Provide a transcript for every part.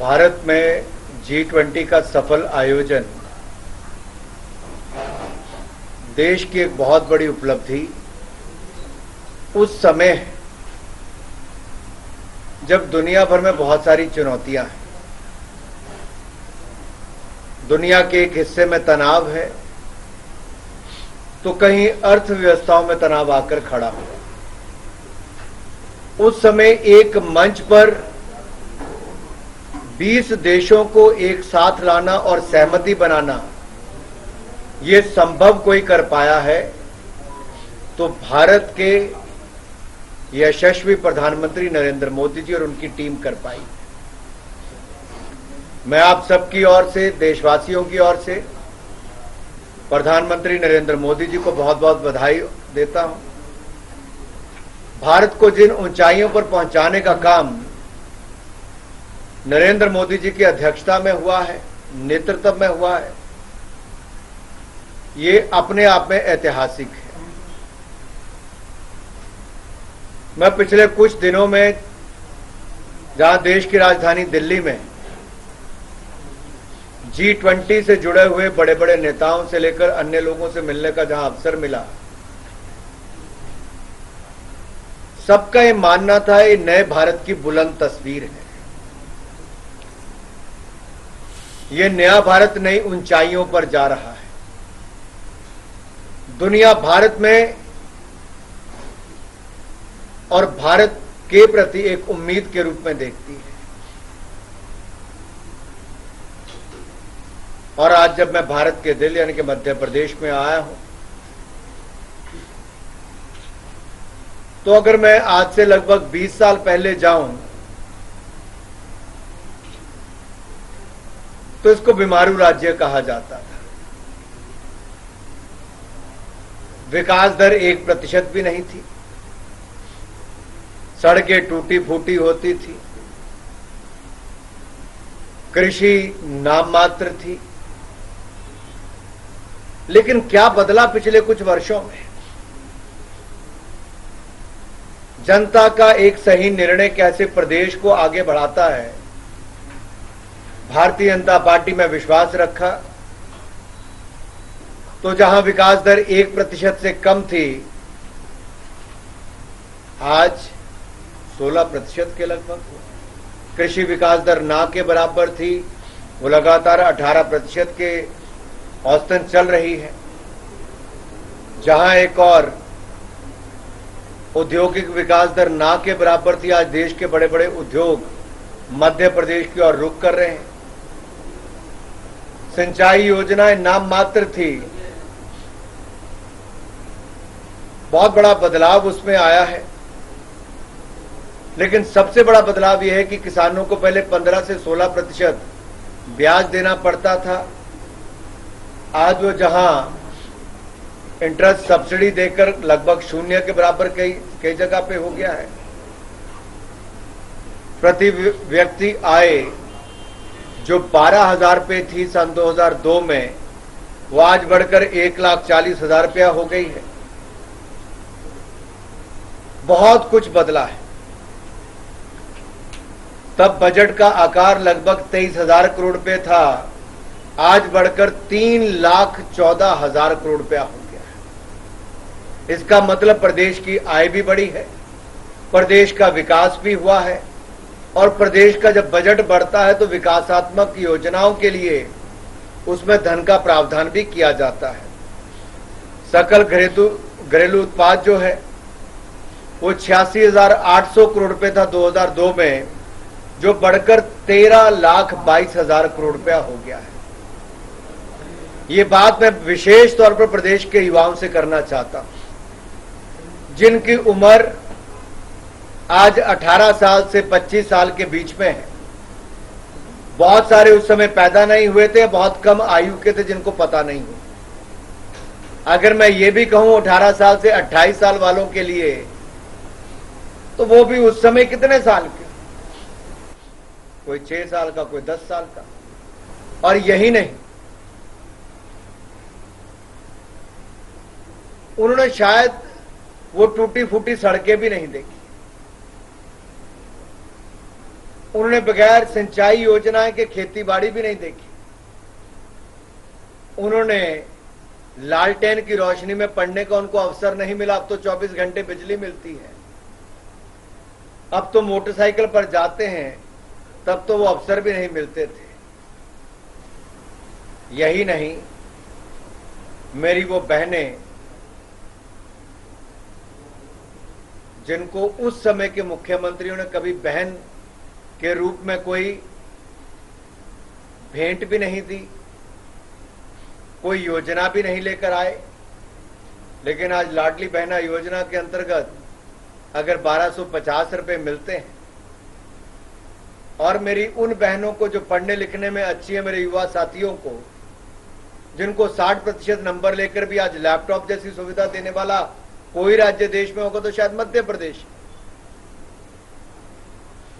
भारत में G20 का सफल आयोजन देश की एक बहुत बड़ी उपलब्धि उस समय है जब दुनिया भर में बहुत सारी चुनौतियां हैं। दुनिया के एक हिस्से में तनाव है तो कहीं अर्थव्यवस्थाओं में तनाव आकर खड़ा हुआ। उस समय एक मंच पर 20 देशों को एक साथ लाना और सहमति बनाना, ये संभव कोई कर पाया है तो भारत के यशस्वी प्रधानमंत्री नरेंद्र मोदी जी और उनकी टीम कर पाई। मैं आप सबकी ओर से, देशवासियों की ओर से प्रधानमंत्री नरेंद्र मोदी जी को बहुत बहुत बधाई देता हूं। भारत को जिन ऊंचाइयों पर पहुंचाने का काम नरेंद्र मोदी जी की अध्यक्षता में हुआ है, नेतृत्व में हुआ है, ये अपने आप में ऐतिहासिक है। मैं पिछले कुछ दिनों में जहां देश की राजधानी दिल्ली में G20 से जुड़े हुए बड़े बड़े नेताओं से लेकर अन्य लोगों से मिलने का जहां अवसर मिला, सबका ये मानना था ये नए भारत की बुलंद तस्वीर है। ये नया भारत नई ऊंचाइयों पर जा रहा है। दुनिया भारत में और भारत के प्रति एक उम्मीद के रूप में देखती है। और आज जब मैं भारत के दिल यानी कि मध्य प्रदेश में आया हूं, तो अगर मैं आज से लगभग 20 साल पहले जाऊं तो इसको बीमारू राज्य कहा जाता था। विकास दर 1% भी नहीं थी, सड़कें टूटी फूटी होती थी, कृषि नाम मात्र थी। लेकिन क्या बदला पिछले कुछ वर्षों में? जनता का एक सही निर्णय कैसे प्रदेश को आगे बढ़ाता है। भारतीय जनता पार्टी में विश्वास रखा तो जहां विकास दर 1% से कम थी, आज 16% के लगभग। कृषि विकास दर ना के बराबर थी, वो लगातार 18% के औसतन चल रही है। जहां एक और औद्योगिक विकास दर ना के बराबर थी, आज देश के बड़े बड़े उद्योग मध्य प्रदेश की ओर रुख कर रहे हैं। सिंचाई योजनाएं नाम मात्र थी, बहुत बड़ा बदलाव उसमें आया है। लेकिन सबसे बड़ा बदलाव यह है कि किसानों को पहले 15 से 16% ब्याज देना पड़ता था, आज वो जहां इंटरेस्ट सब्सिडी देकर लगभग 0 के बराबर कई जगह पे हो गया है। प्रति व्यक्ति आय जो 12,000 रुपये थी सन 2002 में, वो आज बढ़कर 1,40,000 रुपया हो गई है। बहुत कुछ बदला है। तब बजट का आकार लगभग 23,000 करोड़ रुपए था, आज बढ़कर 3,14,000 करोड़ रुपया हो गया है। इसका मतलब प्रदेश की आय भी बढ़ी है, प्रदेश का विकास भी हुआ है, और प्रदेश का जब बजट बढ़ता है तो विकासात्मक योजनाओं के लिए उसमें धन का प्रावधान भी किया जाता है। सकल घरेलू उत्पाद जो है वो 86,800 करोड़ रुपए था 2002 में, जो बढ़कर 13,22,000 करोड़ रुपया हो गया है। ये बात मैं विशेष तौर पर प्रदेश के युवाओं से करना चाहता हूं, जिनकी उम्र आज 18 साल से 25 साल के बीच में है। बहुत सारे उस समय पैदा नहीं हुए थे, बहुत कम आयु के थे जिनको पता नहीं हो। अगर मैं ये भी कहूं 18 साल से 28 साल वालों के लिए, तो वो भी उस समय कितने साल के, कोई 6 साल का, कोई 10 साल का। और यही नहीं, उन्होंने शायद वो टूटी फूटी सड़कें भी नहीं देखी। उन्होंने बगैर सिंचाई योजनाएं के खेती बाड़ी भी नहीं देखी। उन्होंने लालटेन की रोशनी में पढ़ने का उनको अवसर नहीं मिला। अब तो 24 घंटे बिजली मिलती है। अब तो मोटरसाइकिल पर जाते हैं, तब तो वो अवसर भी नहीं मिलते थे। यही नहीं, मेरी वो बहनें जिनको उस समय के मुख्यमंत्रियों ने कभी बहन के रूप में कोई भेंट भी नहीं दी, कोई योजना भी नहीं लेकर आए, लेकिन आज लाडली बहना योजना के अंतर्गत अगर 1250 रुपए मिलते हैं, और मेरी उन बहनों को जो पढ़ने लिखने में अच्छी है, मेरे युवा साथियों को जिनको 60% नंबर लेकर भी आज लैपटॉप जैसी सुविधा देने वाला कोई राज्य देश में होगा तो शायद मध्य प्रदेश।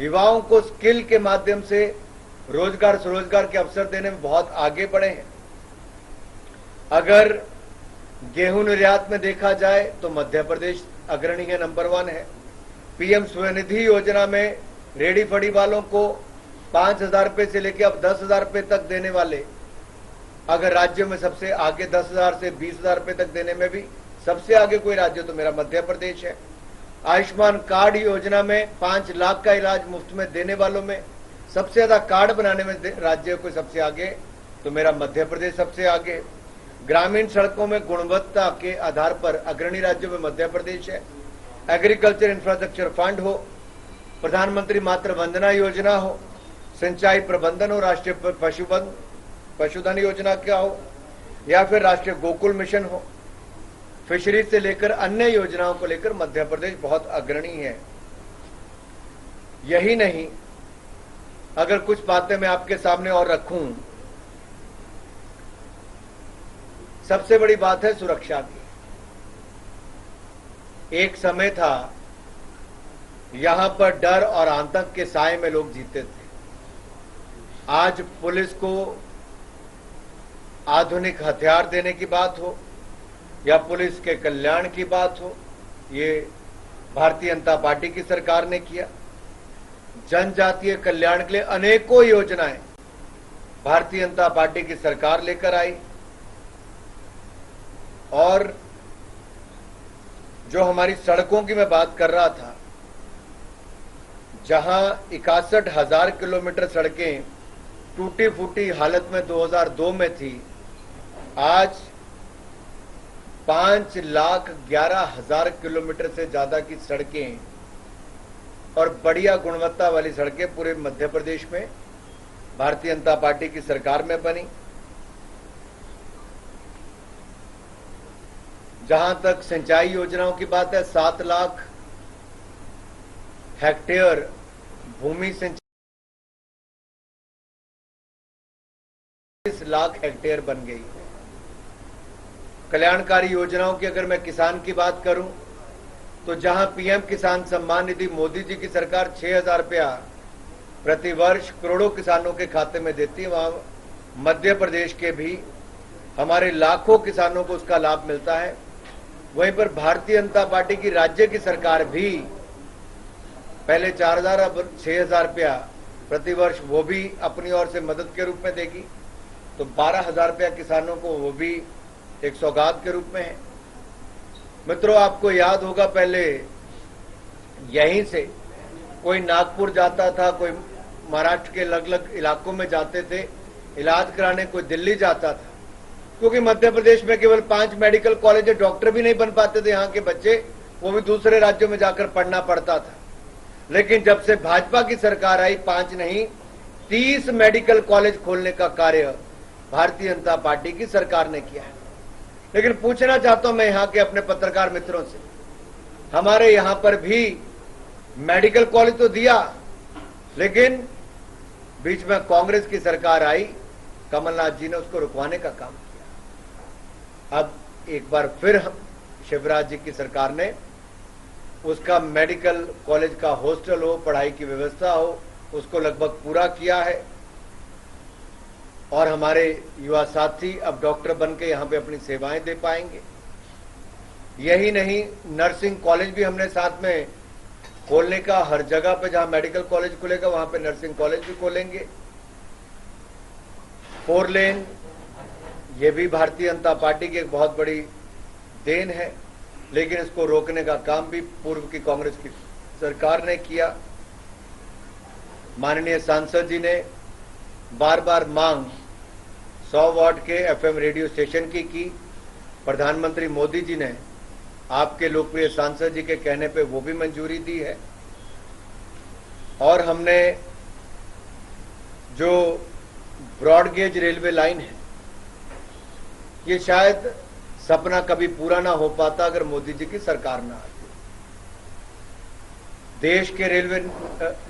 युवाओं को स्किल के माध्यम से रोजगार स्वरोजगार के अवसर देने में बहुत आगे बढ़े हैं। अगर गेहूं निर्यात में देखा जाए तो मध्य प्रदेश अग्रणी है, नंबर 1 है। पीएम स्वनिधि योजना में रेडी फड़ी वालों को 5,000 रुपए से लेकर अब 10,000 रुपए तक देने वाले अगर राज्यों में सबसे आगे 10,000 से 20,000 रुपए तक देने में भी सबसे आगे कोई राज्य तो मेरा मध्य प्रदेश है। आयुष्मान कार्ड योजना में 5 लाख का इलाज मुफ्त में देने वालों में सबसे ज्यादा कार्ड बनाने में राज्य कोई सबसे आगे तो मेरा मध्य प्रदेश सबसे आगे। ग्रामीण सड़कों में गुणवत्ता के आधार पर अग्रणी राज्यों में मध्य प्रदेश है। एग्रीकल्चर इंफ्रास्ट्रक्चर फंड हो, प्रधानमंत्री मातृ वंदना योजना हो, सिंचाई प्रबंधन हो, राष्ट्रीय पशुधन योजना क्या हो, या फिर राष्ट्रीय गोकुल मिशन हो, फिशरीज से लेकर अन्य योजनाओं को लेकर मध्य प्रदेश बहुत अग्रणी है। यही नहीं, अगर कुछ बातें मैं आपके सामने और रखूं, सबसे बड़ी बात है सुरक्षा की। एक समय था यहां पर डर और आतंक के साए में लोग जीते थे। आज पुलिस को आधुनिक हथियार देने की बात हो या पुलिस के कल्याण की बात हो, ये भारतीय जनता पार्टी की सरकार ने किया। जनजातीय कल्याण के लिए अनेकों योजनाएं भारतीय जनता पार्टी की सरकार लेकर आई, और जो हमारी सड़कों की मैं बात कर रहा था, जहां 61,000 किलोमीटर सड़कें टूटी फूटी हालत में 2002 में थी, आज 5,11,000 किलोमीटर से ज्यादा की सड़कें और बढ़िया गुणवत्ता वाली सड़कें पूरे मध्य प्रदेश में भारतीय जनता पार्टी की सरकार में बनी। जहां तक सिंचाई योजनाओं की बात है, 7 लाख हेक्टेयर भूमि सिंचाई 30 लाख हेक्टेयर बन गई है। कल्याणकारी योजनाओं की अगर मैं किसान की बात करूं तो जहां पीएम किसान सम्मान निधि मोदी जी की सरकार 6,000 रुपया प्रति वर्ष करोड़ों किसानों के खाते में देती है, वहां मध्य प्रदेश के भी हमारे लाखों किसानों को उसका लाभ मिलता है। वहीं पर भारतीय जनता पार्टी की राज्य की सरकार भी पहले 4,000 अब 6,000 रुपया प्रति वर्ष वो भी अपनी ओर से मदद के रूप में देगी, तो 12,000 रुपया किसानों को वो भी एक सौगात के रूप में है। मित्रों, आपको याद होगा पहले यहीं से कोई नागपुर जाता था, कोई महाराष्ट्र के अलग अलग इलाकों में जाते थे इलाज कराने, कोई दिल्ली जाता था, क्योंकि मध्य प्रदेश में केवल 5 मेडिकल कॉलेज है, डॉक्टर भी नहीं बन पाते थे यहाँ के बच्चे, वो भी दूसरे राज्यों में जाकर पढ़ना पड़ता था। लेकिन जब से भाजपा की सरकार आई, 5 नहीं 30 मेडिकल कॉलेज खोलने का कार्य भारतीय जनता पार्टी की सरकार ने किया है। लेकिन पूछना चाहता हूं मैं यहां के अपने पत्रकार मित्रों से, हमारे यहां पर भी मेडिकल कॉलेज तो दिया, लेकिन बीच में कांग्रेस की सरकार आई, कमलनाथ जी ने उसको रुकवाने का काम किया। अब एक बार फिर शिवराज जी की सरकार ने उसका मेडिकल कॉलेज का हॉस्टल हो, पढ़ाई की व्यवस्था हो, उसको लगभग पूरा किया है, और हमारे युवा साथी अब डॉक्टर बन के यहां पे अपनी सेवाएं दे पाएंगे। यही नहीं, नर्सिंग कॉलेज भी हमने साथ में खोलने का, हर जगह पे जहां मेडिकल कॉलेज खुलेगा वहां पे नर्सिंग कॉलेज भी खोलेंगे। 4 लेन, ये भी भारतीय जनता पार्टी की एक बहुत बड़ी देन है, लेकिन इसको रोकने का काम भी पूर्व की कांग्रेस की सरकार ने किया। माननीय सांसद जी ने बार बार मांग 100 वाट के एफएम रेडियो स्टेशन की। प्रधानमंत्री मोदी जी ने आपके लोकप्रिय सांसद जी के कहने पे वो भी मंजूरी दी है। और हमने जो ब्रॉड गेज रेलवे लाइन है, ये शायद सपना कभी पूरा ना हो पाता अगर मोदी जी की सरकार ना आती। देश के रेलवे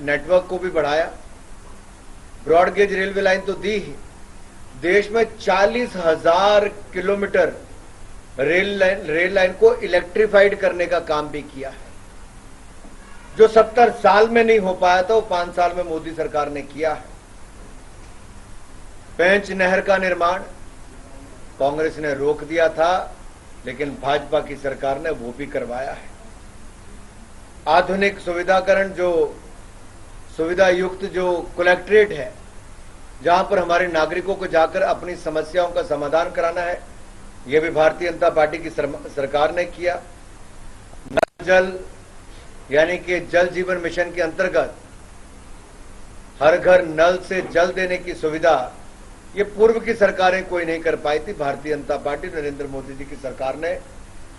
नेटवर्क को भी बढ़ाया, ब्रॉड गेज रेलवे लाइन तो दी ही, देश में 40,000 किलोमीटर रेल लाइन को इलेक्ट्रीफाइड करने का काम भी किया है। जो 70 साल में नहीं हो पाया था वो 5 साल में मोदी सरकार ने किया है। पेंच नहर का निर्माण कांग्रेस ने रोक दिया था, लेकिन भाजपा की सरकार ने वो भी करवाया है। आधुनिक सुविधाकरण, जो सुविधा युक्त जो कलेक्ट्रेट है, जहां पर हमारे नागरिकों को जाकर अपनी समस्याओं का समाधान कराना है, यह भी भारतीय जनता पार्टी की सरकार ने किया। नल जल यानी कि जल जीवन मिशन के अंतर्गत हर घर नल से जल देने की सुविधा, ये पूर्व की सरकारें कोई नहीं कर पाई थी। भारतीय जनता पार्टी नरेंद्र मोदी जी की सरकार ने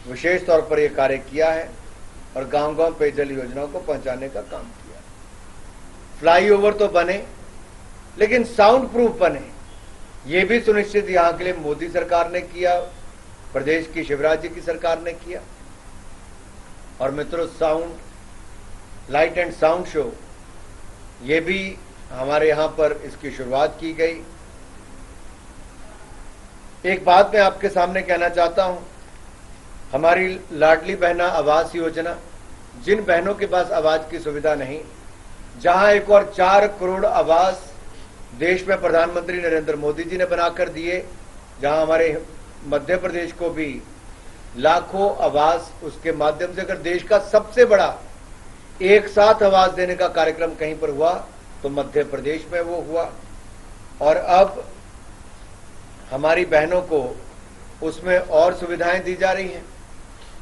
विशेष तौर पर यह कार्य किया है और गांव-गांव पेयजल योजनाओं को पहुंचाने का काम किया। फ्लाईओवर तो बने, लेकिन साउंड प्रूफ बने, ये भी सुनिश्चित यहां के लिए मोदी सरकार ने किया, प्रदेश की शिवराज जी की सरकार ने किया। और मित्रों, sound light and sound show, ये भी हमारे यहां पर इसकी शुरुआत की गई। एक बात मैं आपके सामने कहना चाहता हूं, हमारी लाडली बहना आवास योजना, जिन बहनों के पास आवास की सुविधा नहीं, जहां एक और 4 करोड़ आवास देश में प्रधानमंत्री नरेंद्र मोदी जी ने बनाकर दिए, जहां हमारे मध्य प्रदेश को भी लाखों आवास, उसके माध्यम से अगर देश का सबसे बड़ा एक साथ आवास देने का कार्यक्रम कहीं पर हुआ तो मध्य प्रदेश में वो हुआ। और अब हमारी बहनों को उसमें और सुविधाएं दी जा रही हैं।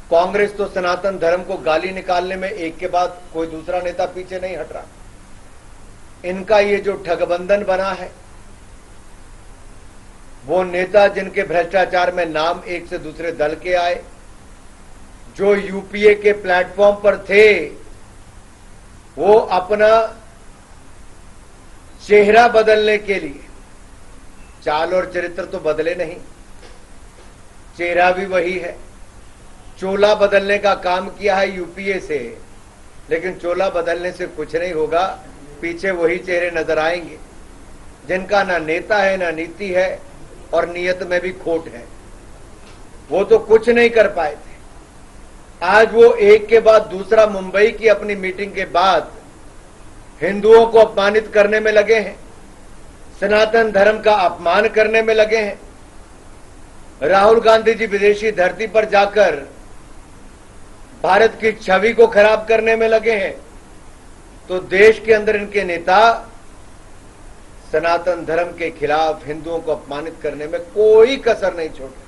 कांग्रेस तो सनातन धर्म को गाली निकालने में एक के बाद कोई दूसरा नेता पीछे नहीं हट रहा। इनका ये जो ठगबंधन बना है, वो नेता जिनके भ्रष्टाचार में नाम एक से दूसरे दल के आए, जो यूपीए के प्लेटफॉर्म पर थे, वो अपना चेहरा बदलने के लिए, चाल और चरित्र तो बदले नहीं, चेहरा भी वही है, चोला बदलने का काम किया है यूपीए से, लेकिन चोला बदलने से कुछ नहीं होगा, पीछे वही चेहरे नजर आएंगे जिनका ना नेता है ना नीति है और नियत में भी खोट है। वो तो कुछ नहीं कर पाए थे। आज वो एक के बाद दूसरा मुंबई की अपनी मीटिंग के बाद हिंदुओं को अपमानित करने में लगे हैं, सनातन धर्म का अपमान करने में लगे हैं। राहुल गांधी जी विदेशी धरती पर जाकर भारत की छवि को खराब करने में लगे हैं, तो देश के अंदर इनके नेता सनातन धर्म के खिलाफ हिंदुओं को अपमानित करने में कोई कसर नहीं छोड़े।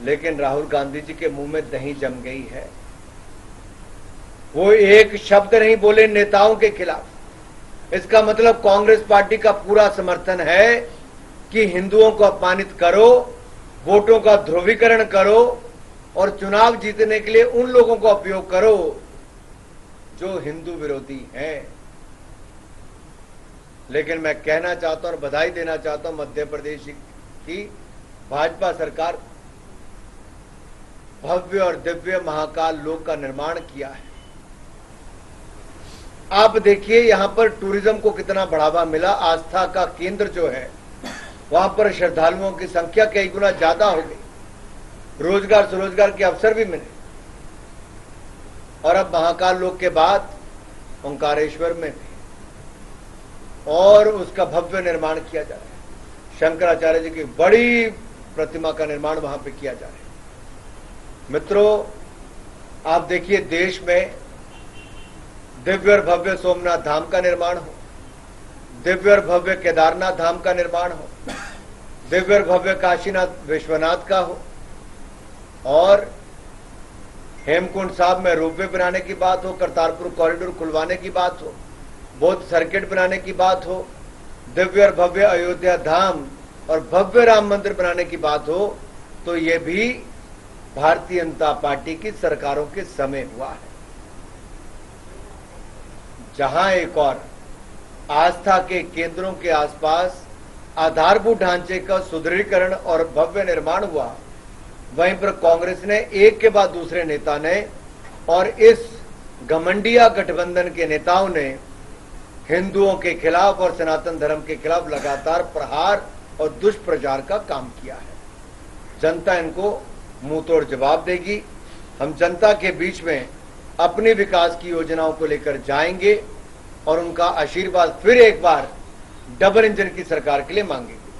लेकिन राहुल गांधी जी के मुंह में दही जम गई है। वो एक शब्द नहीं बोले नेताओं के खिलाफ। इसका मतलब कांग्रेस पार्टी का पूरा समर्थन है कि हिंदुओं को अपमानित करो, वोटों का ध्रुवीकरण करो और चुनाव जीतने के लिए उन लोगों को उपयोग करो जो हिंदू विरोधी हैं। लेकिन मैं कहना चाहता हूं और बधाई देना चाहता हूं मध्य प्रदेश की भाजपा सरकार भव्य और दिव्य महाकाल लोक का निर्माण किया है। आप देखिए यहां पर टूरिज्म को कितना बढ़ावा मिला। आस्था का केंद्र जो है वहां पर श्रद्धालुओं की संख्या कई गुना ज्यादा हो गई, रोजगार स्वरोजगार के अवसर भी मिले। और अब महाकाल लोक के बाद ओंकारेश्वर में भी और उसका भव्य निर्माण किया जा रहा है। शंकराचार्य जी की बड़ी प्रतिमा का निर्माण वहां पे किया जा रहा है। मित्रों, आप देखिए देश में दिव्य और भव्य सोमनाथ धाम का निर्माण हो, दिव्य और भव्य केदारनाथ धाम का निर्माण हो, दिव्य और भव्य काशीनाथ विश्वनाथ का हो, और हेमकुंड साहब में रोपवे बनाने की बात हो, करतारपुर कॉरिडोर खुलवाने की बात हो, बौद्ध सर्किट बनाने की बात हो, दिव्य और भव्य अयोध्या धाम और भव्य राम मंदिर बनाने की बात हो, तो यह भी भारतीय जनता पार्टी की सरकारों के समय हुआ है। जहां एक और आस्था के केंद्रों के आसपास आधारभूत ढांचे का सुदृढ़ीकरण और भव्य निर्माण हुआ, वहीं पर कांग्रेस ने एक के बाद दूसरे नेता ने और इस घमंडिया गठबंधन के नेताओं ने हिंदुओं के खिलाफ और सनातन धर्म के खिलाफ लगातार प्रहार और दुष्प्रचार का काम किया है। जनता इनको मुंहतोड़ जवाब देगी। हम जनता के बीच में अपनी विकास की योजनाओं को लेकर जाएंगे और उनका आशीर्वाद फिर एक बार डबल इंजन की सरकार के लिए मांगेंगे।